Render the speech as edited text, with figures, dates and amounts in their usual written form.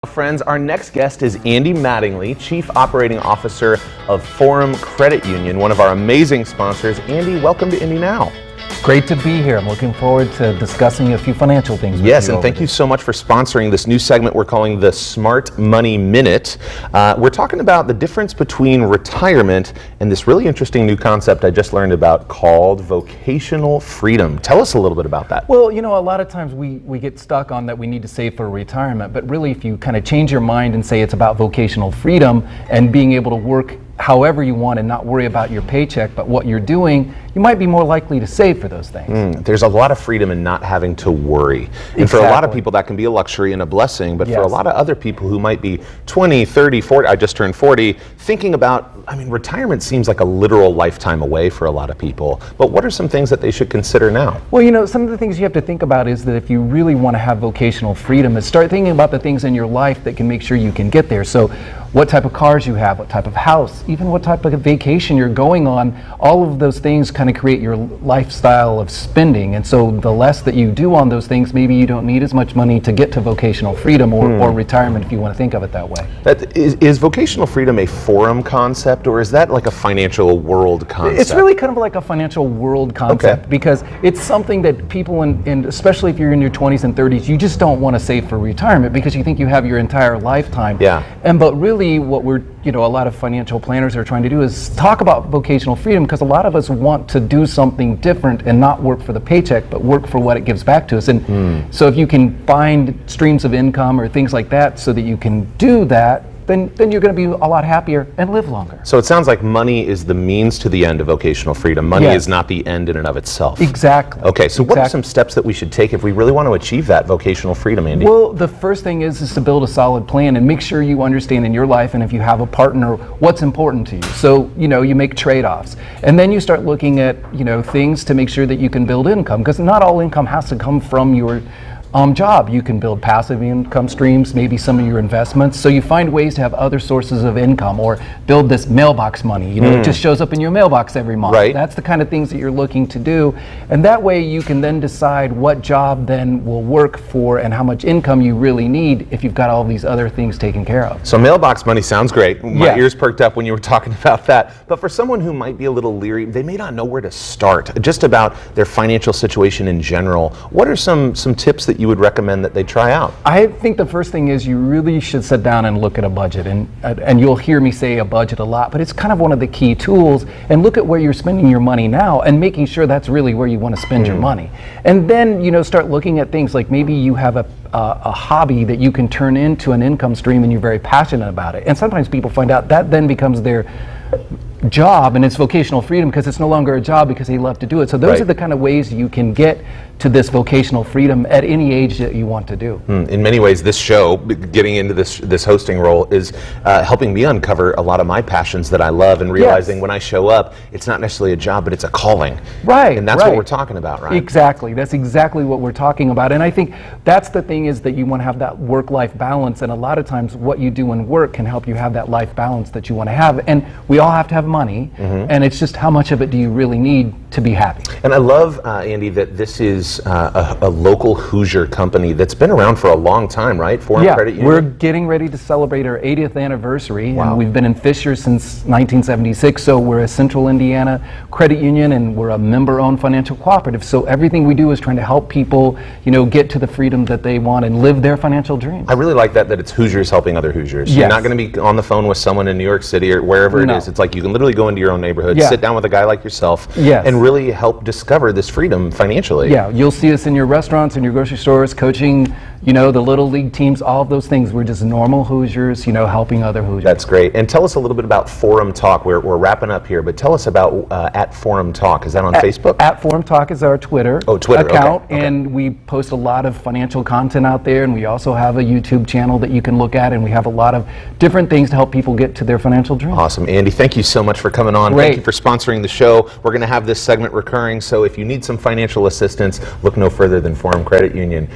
Friends, our next guest is Andy Mattingly, Chief Operating Officer of Forum Credit Union, one of our amazing sponsors. Andy, welcome to Indy Now. Great to be here. I'm looking forward to discussing a few financial things with you. Yes, and thank you so much for sponsoring this new segment we're calling the Smart Money Minute. We're talking about the difference between retirement and this really interesting new concept I just learned about called vocational freedom. Tell us a little bit about that. Well, you know, a lot of times we get stuck on that we need to save for retirement, but really if you kind of change your mind and say it's about vocational freedom and being able to work however you want and not worry about your paycheck, but what you're doing, you might be more likely to save for those things. There's a lot of freedom in not having to worry. And for a lot of people that can be a luxury and a blessing, but for a lot of other people who might be 20, 30, 40, I just turned 40, thinking about, retirement seems like a literal lifetime away for a lot of people. But what are some things that they should consider now? Well, you know, some of the things you have to think about is that if you really want to have vocational freedom, is start thinking about the things in your life that can make sure you can get there. So what type of cars you have, what type of house, even what type of vacation you're going on, all of those things kind of create your lifestyle of spending. And so the less that you do on those things, maybe you don't need as much money to get to vocational freedom or retirement, if you want to think of it that way. Is vocational freedom a forum concept, or is that like a financial world concept? It's really kind of like a financial world concept because it's something that people, and especially if you're in your 20s and 30s, you just don't want to save for retirement because you think you have your entire lifetime. Yeah. But really what we're, a lot of financial planners are trying to do is talk about vocational freedom, because a lot of us want to do something different and not work for the paycheck, but work for what it gives back to us. And so if you can find streams of income or things like that so that you can do that, then you're going to be a lot happier and live longer. So it sounds like money is the means to the end of vocational freedom. Money is not the end in and of itself. Exactly. Okay, so what are some steps that we should take if we really want to achieve that vocational freedom, Andy? Well, the first thing is to build a solid plan and make sure you understand in your life, and if you have a partner, what's important to you. So, you make trade-offs. And then you start looking at, things to make sure that you can build income, because not all income has to come from your job. You can build passive income streams, maybe some of your investments. So you find ways to have other sources of income, or build this mailbox money. It just shows up in your mailbox every month. Right. That's the kind of things that you're looking to do. And that way you can then decide what job then will work for and how much income you really need if you've got all these other things taken care of. So mailbox money sounds great. My ears perked up when you were talking about that. But for someone who might be a little leery, they may not know where to start, just about their financial situation in general. What are some tips that you would recommend that they try out? I think the first thing is you really should sit down and look at a budget, and you'll hear me say a budget a lot, but it's kind of one of the key tools, and look at where you're spending your money now and making sure that's really where you want to spend your money. And then start looking at things like maybe you have a hobby that you can turn into an income stream and you're very passionate about it. And sometimes people find out that then becomes their job, and it's vocational freedom because it's no longer a job because they love to do it. So those are the kind of ways you can get to this vocational freedom at any age that you want to do. In many ways, this show, getting into this hosting role, is helping me uncover a lot of my passions that I love, and realizing when I show up, it's not necessarily a job, but it's a calling. Right. And that's what we're talking about, right? Exactly. That's exactly what we're talking about. And I think that's the thing, is that you want to have that work-life balance, and a lot of times what you do in work can help you have that life balance that you want to have. And we all have to have money, and it's just how much of it do you really need to be happy. And I love, Andy, that this is a local Hoosier company that's been around for a long time, right? Forum Credit Union? We're getting ready to celebrate our 80th anniversary, and we've been in Fisher since 1976, so we're a Central Indiana credit union, and we're a member-owned financial cooperative, so everything we do is trying to help people, get to the freedom that they want and live their financial dreams. I really like that it's Hoosiers helping other Hoosiers. You're not going to be on the phone with someone in New York City or wherever it is. It's like you can literally go into your own neighborhood, sit down with a guy like yourself, and really help discover this freedom financially. Yeah, you'll see us in your restaurants and your grocery stores, coaching, the little league teams, all of those things. We're just normal Hoosiers, helping other Hoosiers. That's great. And tell us a little bit about Forum Talk. We're wrapping up here, but tell us about at Forum Talk. Is that on Facebook? At Forum Talk is our Twitter account, okay. And we post a lot of financial content out there, and we also have a YouTube channel that you can look at, and we have a lot of different things to help people get to their financial dreams. Awesome. Andy, thank you so much for coming on. Thank you for sponsoring the show. We're going to have this segment recurring, so if you need some financial assistance, look no further than Forum Credit Union.